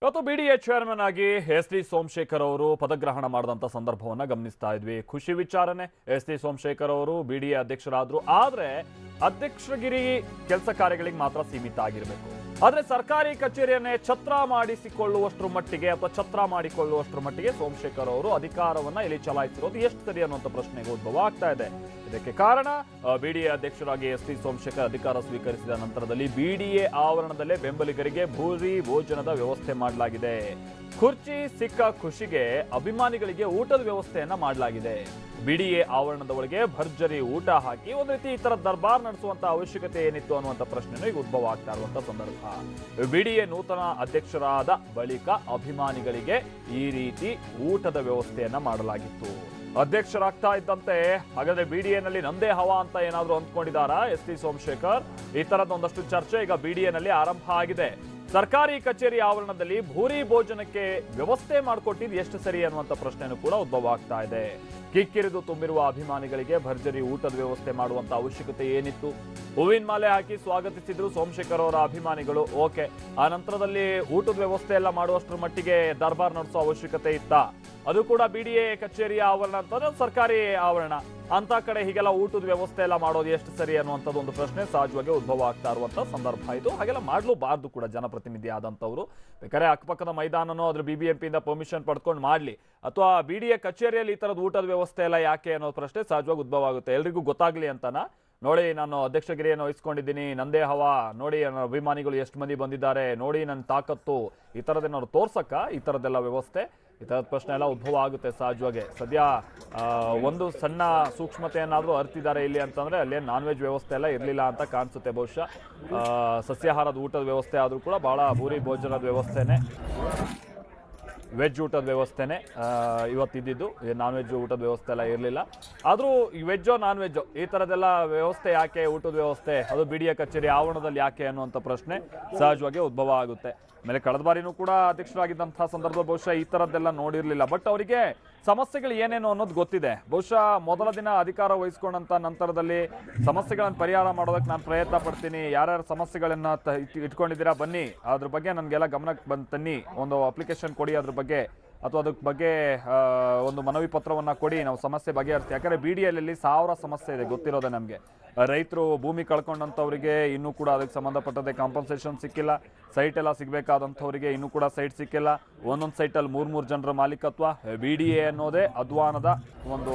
ಇವತ್ತು BDA chairman ಆಗಿ ST. Somashekar ಅವರು ಪದಗ್ರಹಣ ಮಾಡಿದಂತ ಸಂದರ್ಭವನ್ನ ಗಮನಿಸ್ತಾ ಇದ್ವಿ. ಖುಷಿ ವಿಚಾರನೆ. ಎಸ್.ಟಿ. ಸೋಮಶೇಖರ್ ಅವರು ಬಿಡಿಎ ಅಧ್ಯಕ್ಷರಾದ್ರು. ಆದ್ರೆ ಅಧ್ಯಕ್ಷಗಿರಿ ಕೆಲಸ ಕಾರ್ಯಗಳಿಗೆ ಮಾತ್ರ ಸೀಮಿತ ಆಗಿರಬೇಕು. ಆದ್ರೆ ಸರ್ಕಾರಿ ಕಚೇರಿಯನ್ನೇ ಛತ್ರ ಮಾಡಿಸಿಕೊಳ್ಳುವಷ್ಟರ ಮಟ್ಟಿಗೆ ಅಥವಾ ಛತ್ರ ಮಾಡಿಕೊಳ್ಳುವಷ್ಟರ ಮಟ್ಟಿಗೆ ಸೋಮಶೇಖರ್ ಅವರು ಅಧಿಕಾರವನ್ನ ಇಲ್ಲಿ ಚಲಾಯಿಸಿರೋದು ಎಷ್ಟು ಸರಿ ಅನ್ನುವಂಥ ಪ್ರಶ್ನೆಗೆ ಉದ್ಭವ ಆಗ್ತಾ ಇದೆ. ಇದಕ್ಕೆ ಕಾರಣ ಬಿಡಿಎ ಅಧ್ಯಕ್ಷರಾಗಿ ಎಸ್.ಟಿ. ಸೋಮಶೇಖರ್ ಅಧಿಕಾರ ಸ್ವೀಕರಿಸಿದ ನಂತರದಲ್ಲಿ ಬಿಡಿಎ ಆವರಣದಲ್ಲೇ ಬೆಂಬಲಿಗರಿಗೆ ಭೂರಿ ಭೋಜನದ ವ್ಯವಸ್ಥೆ ಮಾಡಲಾಗಿದೆ. ಕುರ್ಚಿ ಸಿಕ್ಕ ಖುಷಿಗೆ ಅಭಿಮಾನಿಗಳಿಗೆ ಊಟದ ವ್ಯವಸ್ಥೆಯನ್ನ ಮಾಡಲಾಗಿದೆ. ಬಿಡಿಎ ಆವರಣದ ಒಳಗೆ ಭರ್ಜರಿ ಊಟ ಹಾಕಿ ಒಂದು ರೀತಿ ಈ ತರ ದರ್ಬಾರ್ ನಡೆಸುವಂತ ಅವಶ್ಯಕತೆ ಏನಿತ್ತು ಅನ್ನುವಂಥ ಪ್ರಶ್ನೆನೂ ಈಗ ಉದ್ಭವ ಆಗ್ತಾ ಇರುವಂತ ಸಂದರ್ಭ. ಬಿಡಿಎ ನೂತನ ಅಧ್ಯಕ್ಷರಾದ ಬಳಿಕ ಅಭಿಮಾನಿಗಳಿಗೆ ಈ ರೀತಿ ಊಟದ ವ್ಯವಸ್ಥೆಯನ್ನ ಮಾಡಲಾಗಿತ್ತು. ಅಧ್ಯಕ್ಷರಾಗ್ತಾ ಇದ್ದಂತೆ ಹಾಗಾದ್ರೆ ಬಿಡಿಎನಲ್ಲಿ ನಂದೇ ಹವಾ ಅಂತ ಏನಾದ್ರು ಅಂದ್ಕೊಂಡಿದ್ದಾರಾ ಎಸ್.ಟಿ. ಸೋಮಶೇಖರ್? ಈ ತರದ ಒಂದಷ್ಟು ಚರ್ಚೆ ಈಗ ಬಿಡಿಎನಲ್ಲಿ ಆರಂಭ ಆಗಿದೆ. ಸರ್ಕಾರಿ ಕಚೇರಿ ಆವರಣದಲ್ಲಿ ಭೂರಿ ಭೋಜನಕ್ಕೆ ವ್ಯವಸ್ಥೆ ಮಾಡಿಕೊಟ್ಟಿದ್ದು ಎಷ್ಟು ಸರಿ ಅನ್ನುವಂಥ ಪ್ರಶ್ನೆನೂ ಕೂಡ ಉದ್ಭವ ಆಗ್ತಾ ಇದೆ. ಕಿಕ್ಕಿರಿದು ತುಂಬಿರುವ ಅಭಿಮಾನಿಗಳಿಗೆ ಭರ್ಜರಿ ಊಟದ ವ್ಯವಸ್ಥೆ ಮಾಡುವಂತ ಅವಶ್ಯಕತೆ ಏನಿತ್ತು? ಹೂವಿನ ಮಾಲೆ ಹಾಕಿ ಸ್ವಾಗತಿಸಿದ್ರು ಸೋಮಶೇಖರ್ ಅವರ ಅಭಿಮಾನಿಗಳು. ಓಕೆ, ಆ ನಂತರದಲ್ಲಿ ಊಟದ ವ್ಯವಸ್ಥೆ ಎಲ್ಲ ಮಾಡುವಷ್ಟರ ಮಟ್ಟಿಗೆ ದರ್ಬಾರ್ ನಡೆಸೋ ಅವಶ್ಯಕತೆ ಇತ್ತಾ? ಅದು ಕೂಡ ಬಿಡಿಎ ಕಚೇರಿಯ ಆವರಣ ಅಂತಂದ್ರೆ ಸರ್ಕಾರಿ ಆವರಣ ಅಂತ ಕಡೆ ಹೀಗೆಲ್ಲ ಊಟದ ವ್ಯವಸ್ಥೆ ಎಲ್ಲ ಮಾಡೋದು ಎಷ್ಟು ಸರಿ ಅನ್ನುವಂಥದ್ದು ಒಂದು ಪ್ರಶ್ನೆ ಸಹಜವಾಗಿ ಉದ್ಭವ ಆಗ್ತಾ ಇರುವಂತ ಸಂದರ್ಭ ಇದು. ಹಾಗೆಲ್ಲ ಮಾಡಲೂಬಾರ್ದು ಕೂಡ ಜನಪ್ರತಿನಿಧಿ ಆದಂಥವ್ರು. ಬೇಕಾದ್ರೆ ಅಕ್ಕಪಕ್ಕದ ಮೈದಾನನೋ ಅದ್ರ BBMP ಪರ್ಮಿಷನ್ ಪಡ್ಕೊಂಡು ಮಾಡಲಿ, ಅಥವಾ ಬಿಡಿಎ ಕಚೇರಿಯಲ್ಲಿ ಈ ತರದ ಊಟದ ವ್ಯವಸ್ಥೆ ಎಲ್ಲ ಯಾಕೆ ಅನ್ನೋ ಪ್ರಶ್ನೆ ಸಹಜವಾಗಿ ಉದ್ಭವ ಆಗುತ್ತೆ. ಎಲ್ರಿಗೂ ಗೊತ್ತಾಗ್ಲಿ ಅಂತನಾ? ನೋಡಿ, ನಾನು ಅಧ್ಯಕ್ಷಗಿರಿಯನ್ನು ವಹಿಸ್ಕೊಂಡಿದ್ದೀನಿ, ನಂದೇ ಹವಾ, ನೋಡಿ ನನ್ನ ಅಭಿಮಾನಿಗಳು ಎಷ್ಟು ಮಂದಿ ಬಂದಿದ್ದಾರೆ, ನೋಡಿ ನನ್ನ ತಾಕತ್ತು, ಈ ಥರದ್ದೇನಾದ್ರು ತೋರ್ಸಕ್ಕ ಈ ಥರದ್ದೆಲ್ಲ ವ್ಯವಸ್ಥೆ? ಈ ಥರದ ಪ್ರಶ್ನೆ ಎಲ್ಲ ಉದ್ಭವ ಆಗುತ್ತೆ ಸಹಜವಾಗಿ. ಸದ್ಯ ಒಂದು ಸಣ್ಣ ಸೂಕ್ಷ್ಮತೆಯನ್ನಾದರೂ ಅರ್ತಿದ್ದಾರೆ ಇಲ್ಲಿ ಅಂತಂದರೆ ಅಲ್ಲೇ ನಾನ್ ವೆಜ್ ವ್ಯವಸ್ಥೆ ಎಲ್ಲ ಇರಲಿಲ್ಲ ಅಂತ ಕಾಣಿಸುತ್ತೆ. ಬಹುಶಃ ಸಸ್ಯಾಹಾರದ ಊಟದ ವ್ಯವಸ್ಥೆ ಆದರೂ ಕೂಡ ಭಾಳ ಭೂರಿ ಭೋಜನದ ವ್ಯವಸ್ಥೆನೇ, ವೆಜ್ ಊಟದ ವ್ಯವಸ್ಥೆನೇ ಇವತ್ತಿದ್ದು. ನಾನ್ ವೆಜ್ ಊಟದ ವ್ಯವಸ್ಥೆ ಎಲ್ಲ ಇರಲಿಲ್ಲ. ಆದರೂ ಈ ವೆಜ್ಜೋ ನಾನ್ ವೆಜ್ಜೋ ಈ ಥರದ್ದೆಲ್ಲ ವ್ಯವಸ್ಥೆ ಯಾಕೆ, ಊಟದ ವ್ಯವಸ್ಥೆ ಅದು ಬಿಡಿಎ ಕಚೇರಿ ಆವರಣದಲ್ಲಿ ಯಾಕೆ ಅನ್ನುವಂಥ ಪ್ರಶ್ನೆ ಸಹಜವಾಗಿ ಉದ್ಭವ ಆಗುತ್ತೆ. ಆಮೇಲೆ ಕಳೆದ ಬಾರಿನೂ ಕೂಡ ಅಧ್ಯಕ್ಷರಾಗಿದ್ದಂಥ ಸಂದರ್ಭ ಬಹುಶಃ ಈ ಥರದ್ದೆಲ್ಲ ನೋಡಿರಲಿಲ್ಲ. ಬಟ್ ಅವರಿಗೆ ಸಮಸ್ಯೆಗಳು ಏನೇನು ಅನ್ನೋದು ಗೊತ್ತಿದೆ. ಬಹುಶಃ ಮೊದಲ ದಿನ ಅಧಿಕಾರ ವಹಿಸ್ಕೊಂಡಂಥ ನಂತರದಲ್ಲಿ ಸಮಸ್ಯೆಗಳನ್ನು ಪರಿಹಾರ ಮಾಡೋದಕ್ಕೆ ನಾನು ಪ್ರಯತ್ನ ಪಡ್ತೀನಿ, ಯಾರ್ಯಾರು ಸಮಸ್ಯೆಗಳನ್ನು ಇಟ್ಕೊಂಡಿದ್ದೀರಾ ಬನ್ನಿ, ಅದ್ರ ಬಗ್ಗೆ ನನಗೆಲ್ಲ ಗಮನಕ್ಕೆ ಬಂದು ತನ್ನಿ, ಒಂದು ಅಪ್ಲಿಕೇಶನ್ ಕೊಡಿ ಅದ್ರ ಬಗ್ಗೆ, ಅಥವಾ ಅದ್ರ ಬಗ್ಗೆ ಒಂದು ಮನವಿ ಪತ್ರವನ್ನು ಕೊಡಿ, ನಾವು ಸಮಸ್ಯೆ ಬಗೆಹರಿಸ್ತೀವಿ. ಯಾಕಂದರೆ ಬಿಡಿಎಲ್ಲಿ 1000 ಸಮಸ್ಯೆ ಇದೆ, ಗೊತ್ತಿರೋದೆ ನಮಗೆ. ರೈತರು ಭೂಮಿ ಕಳ್ಕೊಂಡಂಥವ್ರಿಗೆ ಇನ್ನೂ ಕೂಡ ಅದಕ್ಕೆ ಸಂಬಂಧಪಟ್ಟಂತೆ ಕಾಂಪನ್ಸೇಷನ್ ಸಿಕ್ಕಿಲ್ಲ. ಸೈಟ್ ಎಲ್ಲ ಸಿಗಬೇಕಾದಂಥವ್ರಿಗೆ ಇನ್ನೂ ಕೂಡ ಸೈಟ್ ಸಿಕ್ಕಿಲ್ಲ. ಒಂದೊಂದು ಸೈಟಲ್ಲಿ 3 ಜನರ ಮಾಲೀಕತ್ವ. ಬಿಡಿಎ ಅನ್ನೋದೇ ಅಧ್ವಾನದ ಒಂದು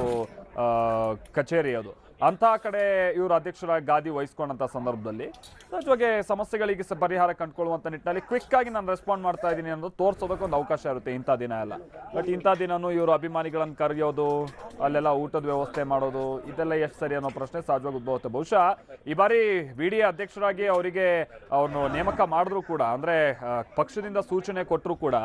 ಕಚೇರಿ ಅದು. ಅಂಥ ಕಡೆ ಇವರು ಅಧ್ಯಕ್ಷರಾಗಿ ಗಾದಿ ವಹಿಸ್ಕೊಂಡಂಥ ಸಂದರ್ಭದಲ್ಲಿ ಸಹಜವಾಗಿ ಸಮಸ್ಯೆಗಳಿಗೆ ಪರಿಹಾರ ಕಂಡುಕೊಳ್ಳುವಂಥ ನಿಟ್ಟಿನಲ್ಲಿ ಕ್ವಿಕ್ ಆಗಿ ನಾನು ರೆಸ್ಪಾಂಡ್ ಮಾಡ್ತಾ ಇದ್ದೀನಿ ಅನ್ನೋದು ತೋರಿಸೋದಕ್ಕೆ ಒಂದು ಅವಕಾಶ ಇರುತ್ತೆ ಇಂಥ ದಿನ ಎಲ್ಲ. ಬಟ್ ಇಂಥ ದಿನನೂ ಇವರು ಅಭಿಮಾನಿಗಳನ್ನು ಕರೆಯೋದು, ಅಲ್ಲೆಲ್ಲ ಊಟದ ವ್ಯವಸ್ಥೆ ಮಾಡೋದು, ಇದೆಲ್ಲ ಎಷ್ಟು ಸರಿ ಅನ್ನೋ ಪ್ರಶ್ನೆ ಸಹಜವಾಗಿ ಉದ್ಭವಿಸುತ್ತೆ. ಬಹುಶಃ ಈ ಬಾರಿ ಬಿಡಿಎ ಅಧ್ಯಕ್ಷರಾಗಿ ಅವರಿಗೆ ಅವ್ರನ್ನು ನೇಮಕ ಮಾಡಿದ್ರು ಕೂಡ, ಅಂದರೆ ಪಕ್ಷದಿಂದ ಸೂಚನೆ ಕೊಟ್ಟರು ಕೂಡ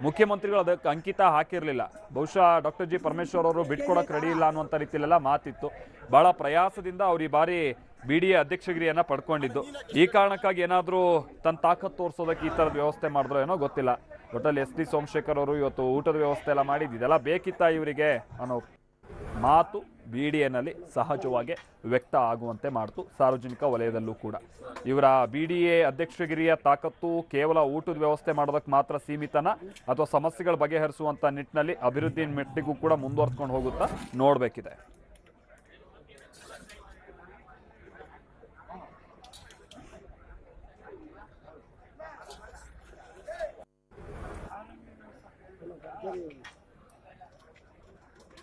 ಮುಖ್ಯಮಂತ್ರಿಗಳು ಅದಕ್ಕೆ ಅಂಕಿತ ಹಾಕಿರಲಿಲ್ಲ. ಬಹುಶಃ ಡಾಕ್ಟರ್ ಜಿ ಪರಮೇಶ್ವರ್ ಅವರು ಬಿಟ್ಕೊಡಕ್ಕೆ ರೆಡಿ ಇಲ್ಲ ಅನ್ನುವಂಥ ರೀತಿಯಲ್ಲೆಲ್ಲ ಮಾತಿತ್ತು. ಬಹಳ ಪ್ರಯಾಸದಿಂದ ಅವ್ರು ಈ ಬಾರಿ ಬಿಡಿಎ ಅಧ್ಯಕ್ಷಗಿರಿಯನ್ನ ಪಡ್ಕೊಂಡಿದ್ದು. ಈ ಕಾರಣಕ್ಕಾಗಿ ಏನಾದರೂ ತನ್ನ ತಾಕತ್ತು ತೋರಿಸೋದಕ್ಕೆ ಈ ಥರದ ವ್ಯವಸ್ಥೆ ಮಾಡಿದ್ರು ಏನೋ ಗೊತ್ತಿಲ್ಲ. ಒಟ್ಟಲ್ಲಿ ಎಸ್.ಟಿ. ಸೋಮಶೇಖರ್ ಅವರು ಇವತ್ತು ಊಟದ ವ್ಯವಸ್ಥೆ ಎಲ್ಲ ಮಾಡಿದ್ದು ಇದೆಲ್ಲ ಬೇಕಿತ್ತಾ ಇವರಿಗೆ ಅನ್ನೋ ಮಾತು ಬಿಡಿಎನಲ್ಲಿ ಸಹಜವಾಗಿ ವ್ಯಕ್ತ ಆಗುವಂತೆ ಮಾಡ್ತು, ಸಾರ್ವಜನಿಕ ವಲಯದಲ್ಲೂ ಕೂಡ. ಇವರ ಬಿಡಿಎ ಅಧ್ಯಕ್ಷಗಿರಿಯ ತಾಕತ್ತು ಕೇವಲ ಊಟದ ವ್ಯವಸ್ಥೆ ಮಾಡೋದಕ್ಕೆ ಮಾತ್ರ ಸೀಮಿತನ, ಅಥವಾ ಸಮಸ್ಯೆಗಳ ಬಗೆಹರಿಸುವಂಥ ನಿಟ್ಟಿನಲ್ಲಿ ಅಭಿವೃದ್ಧಿ ಮೆಟ್ಟಿಗೂ ಕೂಡ ಮುಂದುವರ್ಸ್ಕೊಂಡು ಹೋಗುತ್ತಾ ನೋಡಬೇಕಿದೆ.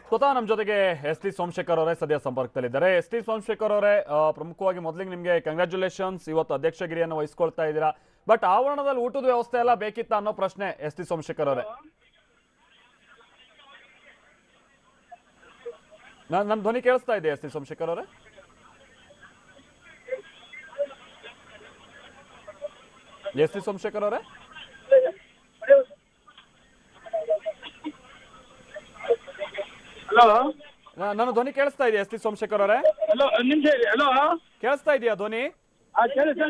ಸ್ವತಃ ನಮ್ಮ ಜೊತೆಗೆ ಎಸ್.ಟಿ. ಸೋಮಶೇಖರ್ ಅವರೇ ಸದ್ಯ ಸಂಪರ್ಕದಲ್ಲಿದ್ದಾರೆ. ಎಸ್.ಟಿ. ಸೋಮಶೇಖರ್ ಅವರೇ, ಪ್ರಮುಖವಾಗಿ ಮೊದಲಿಗೆ ನಿಮಗೆ ಕಂಗ್ರ್ಯಾಚುಲೇಷನ್ಸ್, ಇವತ್ತು ಅಧ್ಯಕ್ಷಗಿರಿಯನ್ನು ವಹಿಸ್ಕೊಳ್ತಾ ಇದ್ದೀರಾ. ಬಟ್ ಆವರಣದಲ್ಲಿ ಊಟದ ವ್ಯವಸ್ಥೆ ಎಲ್ಲ ಬೇಕಿತ್ತ ಅನ್ನೋ ಪ್ರಶ್ನೆ ಎಸ್.ಟಿ. ಸೋಮಶೇಖರ್ ಅವರೇ. ನನ್ನ ಧ್ವನಿ ಕೇಳಿಸ್ತಾ ಇದೆ ಎಸ್.ಟಿ. ಸೋಮಶೇಖರ್ ಅವರೇ? ಎಸ್.ಟಿ. ಸೋಮಶೇಖರ್ ಅವರೇ, ಹಲೋ, ನನ್ನ ಧ್ವನಿ ಕೇಳಿಸ್ತಾ ಇದೆಯಾ ಎಸ್.ಟಿ. ಸೋಮಶೇಖರ್ ಅವರೇ? ಹಲೋ, ನಿಮಿಷ. ಹಲೋ, ಕೇಳಿಸ್ತಾ ಇದೆಯಾ ಧ್ವನಿ?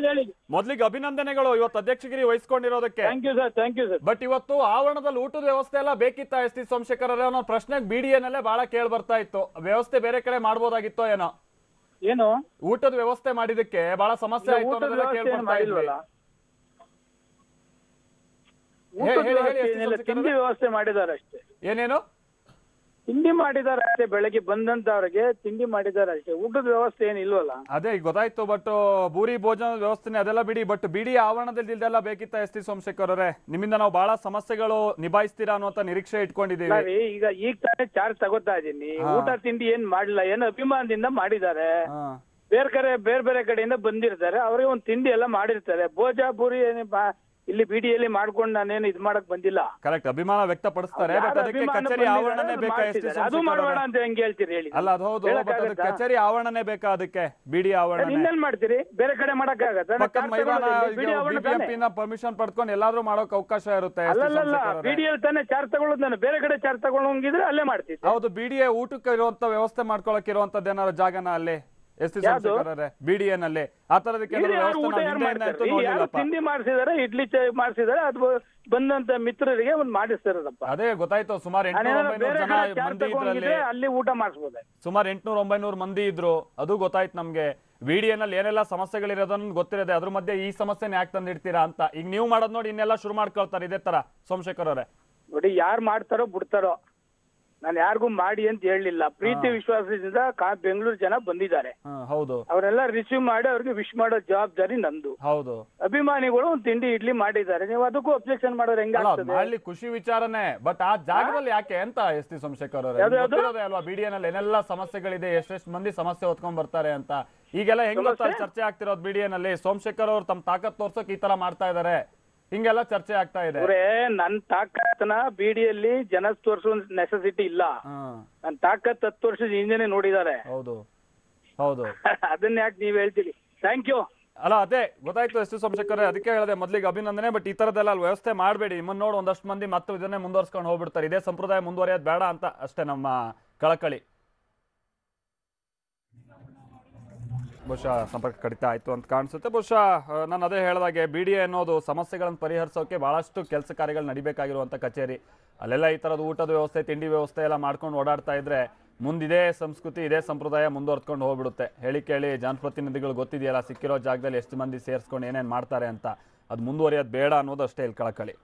ಹೇಳಿ. ಮೊದಲಿಗೆ ಅಭಿನಂದನೆಗಳು ಇವತ್ತು ಅಧ್ಯಕ್ಷಗಿರಿ ವಹಿಸ್ಕೊಂಡಿರೋದಕ್ಕೆ. Thank you sir, thank you sir. But ಇವತ್ತು ಆವರಣದಲ್ಲಿ ಊಟದ ವ್ಯವಸ್ಥೆ ಎಲ್ಲ ಬೇಕಿತ್ತ ಎಸ್.ಟಿ. ಸೋಮಶೇಖರ್ ಅವರೇ ಅನ್ನೋ ಪ್ರಶ್ನೆಗೆ ಬಿಡಿಎನಲ್ಲೇ ಬಹಳ ಕೇಳಿ ಬರ್ತಾ ಇತ್ತು. ವ್ಯವಸ್ಥೆ ಬೇರೆ ಕಡೆ ಮಾಡ್ಬೋದಾಗಿತ್ತೋ ಏನೋ? ಏನು ಊಟದ ವ್ಯವಸ್ಥೆ ಮಾಡಿದಕ್ಕೆ ಬಹಳ ಸಮಸ್ಯೆ ಆಯ್ತು ಅನ್ನೋದೆಲ್ಲ ಕೇಳಿ ಬರ್ತಾ ಇದ್ವಿ. ಊಟದ ಹೇಳಿ, ವ್ಯವಸ್ಥೆ ಎಸ್ ಟಿ ಏನಿಲ್ಲ, ಸೋಮಶೇಖರ್ ತಿಂಡಿ ಅವರೇ. ವ್ಯವಸ್ಥೆ ಮಾಡಿದ್ದಾರೆ ಅಷ್ಟೇ. ಏನೇನು ತಿಂಡಿ ಮಾಡಿದ್ದಾರೆ ಅಷ್ಟೇ, ಬೆಳಗ್ಗೆ ಬಂದಂತವ್ರಿಗೆ ತಿಂಡಿ ಮಾಡಿದ್ದಾರೆ ಅಷ್ಟೇ, ಊಟದ ವ್ಯವಸ್ಥೆ ಏನಿಲ್ವಲ್ಲ. ಅದೇ ಈಗ ಗೊತ್ತಾಯ್ತು, ಬಟ್ ಭೂರಿ ಭೋಜನದ ವ್ಯವಸ್ಥೆ ಅದೆಲ್ಲ ಬಿಡಿ, ಬಟ್ ಬಿಡಿ ಆವರಣದಲ್ಲಿ ಇದೆಲ್ಲ ಬೇಕಿತ್ತ ಎಸ್ ಟಿ ಸೋಮಶೇಖರ್ ಅವರೇ? ನಿಮ್ಮಿಂದ ನಾವು ಬಹಳ ಸಮಸ್ಯೆಗಳು ನಿಭಾಯಿಸ್ತೀರಾ ಅನ್ನುವಂತ ನಿರೀಕ್ಷೆ ಇಟ್ಕೊಂಡಿದ್ದೀವಿ. ನಾವೇ ಈಗ ತಾನೇ ಚಾರ್ಜ್ ತಗೋತಾ ಇದೀನಿ. ಊಟ ತಿಂಡಿ ಏನ್ ಮಾಡಿಲ್ಲ, ಏನು ಅಭಿಮಾನದಿಂದ ಮಾಡಿದ್ದಾರೆ. ಹಾ. ಬೇರೆ ಬೇರೆ ಕಡೆಯಿಂದ ಬಂದಿರ್ತಾರೆ, ಅವ್ರಿಗೆ ಒಂದು ತಿಂಡಿ ಎಲ್ಲ ಮಾಡಿರ್ತಾರೆ. ಭೋಜ ಬೂರಿ ಇಲ್ಲಿ ಬಿಡಿಯಲ್ಲಿ ಮಾಡ್ಕೊಂಡು ನಾನೇನು ಇದ್ ಮಾಡಕ್ ಬಂದಿಲ್ಲ. ಕರೆಕ್ಟ್, ಅಭಿಮಾನ ವ್ಯಕ್ತಪಡಿಸ್ತಾರೆ, ಬಟ್ ಅದಕ್ಕೆ ಕಚೇರಿ ಆವರಣನೇ ಬೇಕಾ ಎಸ್ ಟಿ ಅದು ಸೋಮಶೇಖರ್ ಮಾಡೋಣ ಅವರೇ? ಅಂತ ಹೆಂಗ್ ಹೇಳ್ತೀರಿ ಹೇಳಿ? ಅಲ್ಲ ಅದು ಹೌದು, ಬಟ್ ಅದಕ್ಕೆ ಕಚೇರಿ ಆವರಣನೇ ಬೇಕಾ? ಅದಕ್ಕೆ ಬಿಡಿ ಆವರಣ ಇನ್ನೇನ್ ಮಾಡ್ತೀರಿ? ಬೇರೆ ಕಡೆ ಮಾಡಕ್ ಪಕ್ಕದ ಮೈದಾನ ಬಿಡಿ ಆವರಣ ತಾನೆ. ಬಿಬಿಎಂಪಿ ನ ಪರ್ಮಿಷನ್ ಪಡ್ಕೊಂಡು ಎಲ್ಲಾದ್ರೂ ಮಾಡೋಕ್ ಅವಕಾಶ ಇರುತ್ತೆ. ಅಲ್ಲಲ್ಲ, ಬಿಡಿಯಲ್ಲಿ ತಾನೇ ಚಾರ್ಜ್ ತಗೊಳ್ಳೋದು. ನಾನು ಬೇರೆ ಕಡೆ ಚಾರ್ಜ್ ತಗೊಳ್ಳೋಂಗಿದ್ರೆ ಅಲ್ಲೇ ಮಾಡ್ತಿದ್ದೆ. ಹೌದು, ಬಿಡಿಎ ಊಟಕ್ಕೆ ಇರುವಂತ ವ್ಯವಸ್ಥೆ ಮಾಡ್ಕೊಳಕ್ ಇರುವಂತದ್ದು ಏನಾದ್ರು ಜಾಗನ ಅಲ್ಲಿ ಎಸ್ ಟಿ ಸೋಮಶೇಖರ್ ಬಿಡಿಎ ನಲ್ಲಿ ಆ ತರದಕ್ಕೆ ತಿಂಡಿ ಮಾಡಿಸಿದಾರೆ, ಇಡ್ಲಿ ಮಾಡಿಸಿದಾರೆ, ಅದು ಬಂದಂತ ಮಿತ್ರರಿಗೆ ಒಂದು ಮಾಡಿಸ್ತಾರಪ್ಪ. ಅದೇ ಗೊತ್ತಾಯ್ತು. ಸುಮಾರು 800-900 ಜನ ಮಂದಿ ಇದ್ರಲ್ಲಿ, ಅಲ್ಲಿ ಊಟ ಮಾಡಿಸ್ಬೋದೆ. ಸುಮಾರು 800-900 ಮಂದಿ ಇದ್ರು, ಅದು ಗೊತ್ತಾಯ್ತು ನಮ್ಗೆ. ಬಿಡಿಎ ನಲ್ಲಿ ಏನೆಲ್ಲ ಸಮಸ್ಯೆಗಳಿರೋದನ್ನ ಗೊತ್ತಿರೋದೆ, ಅದ್ರ ಮಧ್ಯೆ ಈ ಸಮಸ್ಯೆನ ಯಾಕೆ ತಂದಿಡ್ತೀರಾ ಅಂತ. ಈಗ ನೀವು ಮಾಡೋದ್ ನೋಡಿ ಇನ್ನೆಲ್ಲ ಶುರು ಮಾಡ್ಕೊಳ್ತಾರೆ ಇದೇ ತರ. ಸೋಮಶೇಖರ್ ಅವರೇ ನೋಡಿ, ಯಾರು ಮಾಡ್ತಾರೋ ಬಿಡ್ತಾರೋ, ನಾನು ಯಾರಿಗೂ ಮಾಡಿ ಅಂತ ಹೇಳಲಿಲ್ಲ. ಪ್ರೀತಿ ವಿಶ್ವಾಸದಿಂದ ಬೆಂಗಳೂರು ಜನ ಬಂದಿದ್ದಾರೆ. ಹೌದು, ಅವರೆಲ್ಲ ರಿಸೀವ್ ಮಾಡಿ ಅವ್ರಿಗೆ ವಿಶ್ ಮಾಡೋ ಜವಾಬ್ದಾರಿ ನಂದು. ಹೌದು, ಅಭಿಮಾನಿಗಳು ಒಂದು ತಿಂಡಿ ಇಡ್ಲಿ ಮಾಡಿದ್ದಾರೆ, ನೀವು ಅದಕ್ಕೂ ಅಬ್ಜೆಕ್ಷನ್ ಮಾಡೋರು ಹೆಂಗಾಗ್ತದೆ? ಅಲ್ಲಿ ಖುಷಿ ವಿಚಾರನೇ, ಬಟ್ ಆ ಜಾಗದಲ್ಲಿ ಯಾಕೆ ಅಂತ ಎಸ್ ಟಿ ಸೋಮಶೇಖರ್ ಅವರೇ ಗೊತ್ತಿರೋದೇ ಅಲ್ವಾ? ಬಿಡಿಎ ನಲ್ಲಿ ಏನೆಲ್ಲ ಸಮಸ್ಯೆಗಳಿದೆ, ಎಷ್ಟೆಷ್ಟು ಮಂದಿ ಸಮಸ್ಯೆ ಹೊತ್ಕೊಂಡ್ ಬರ್ತಾರೆ ಅಂತ. ಈಗೆಲ್ಲ ಹೆಂಗ್ ಗೊತ್ತಾ ಚರ್ಚೆ ಆಗ್ತಿರೋದು ಬಿಡಿಎ ನಲ್ಲಿ? ಸೋಮಶೇಖರ್ ಅವರು ತಮ್ಮ ತಾಕತ್ ತೋರ್ಸೋಕ್ ಈ ತರ ಮಾಡ್ತಾ ಇದಾರೆ, ಹಿಂಗೆಲ್ಲ ಚರ್ಚೆ ಆಗ್ತಾ ಇದೆ. ನನ್ ತಾಕತ್ನ ಬಿಡಿಯಲ್ಲಿ ಜನ ತೋರಿಸುವ ನೆಸೆಸಿಟಿ ಇಲ್ಲ. ನನ್ ತಾಕತ್ 10 ವರ್ಷದ ಹಿಂದೆನೆ ನೋಡಿದ್ದಾರೆ. ಹೌದು ಹೌದು ಅದನ್ನ ಯಾಕೆ ನೀವ್ ಹೇಳ್ತೀರಿ? Thank you. ಅಲ್ಲ ಅದೇ ಗೊತ್ತಾಯ್ತು ಎಸ್ ಟಿ ಸೋಮಶೇಖರ್, ಅದಕ್ಕೆ ಹೇಳಿದೆ ಮೊದ್ಲಿಗೆ ಅಭಿನಂದನೆ, ಬಟ್ ಈ ತರದೆಲ್ಲ ಅಲ್ಲಿ ವ್ಯವಸ್ಥೆ ಮಾಡಬೇಡಿ. ನಿಮ್ಮನ್ನ ನೋಡಿ ಒಂದಷ್ಟು ಮಂದಿ ಮತ್ತೆ ಇದನ್ನೇ ಮುಂದುವರ್ಸ್ಕೊಂಡು ಹೋಗ್ಬಿಡ್ತಾರೆ. ಇದೇ ಸಂಪ್ರದಾಯ ಮುಂದುವರಿಯೋದು ಬೇಡ ಅಂತ ಅಷ್ಟೇ ನಮ್ಮ ಕಳಕಳಿ. ಬಹುಶಃ ಸಂಪರ್ಕ ಕಡಿತ ಆಯ್ತು ಅಂತ ಕಾಣಿಸುತ್ತೆ. ಬಹುಶಃ ನಾನು ಅದೇ ಹೇಳಿದಾಗೆ ಬಿಡಿಎ ಅನ್ನೋದು ಸಮಸ್ಯೆಗಳನ್ನು ಪರಿಹರಿಸೋಕೆ ಬಹಳಷ್ಟು ಕೆಲಸ ಕಾರ್ಯಗಳು ನಡಿಬೇಕಾಗಿರುವಂಥ ಕಚೇರಿ. ಅಲ್ಲೆಲ್ಲ ಈ ಥರದ ಊಟದ ವ್ಯವಸ್ಥೆ, ತಿಂಡಿ ವ್ಯವಸ್ಥೆ ಎಲ್ಲ ಮಾಡ್ಕೊಂಡು ಓಡಾಡ್ತಾ ಇದ್ರೆ ಮುಂದಿದೇ ಸಂಸ್ಕೃತಿ, ಇದೇ ಸಂಪ್ರದಾಯ ಮುಂದುವರ್ಸ್ಕೊಂಡು ಹೋಗ್ಬಿಡುತ್ತೆ. ಹೇಳಿ ಕೇಳಿ ಜನಪ್ರತಿನಿಧಿಗಳು ಗೊತ್ತಿದೆಯಲ್ಲ, ಸಿಕ್ಕಿರೋ ಜಾಗದಲ್ಲಿ ಎಷ್ಟು ಮಂದಿ ಸೇರಿಸ್ಕೊಂಡು ಏನೇನು ಮಾಡ್ತಾರೆ ಅಂತ. ಅದು ಮುಂದುವರಿಯೋದು ಬೇಡ ಅನ್ನೋದು ಅಷ್ಟೇ ಇಲ್ಲಿ ಕಳಕಳಿ.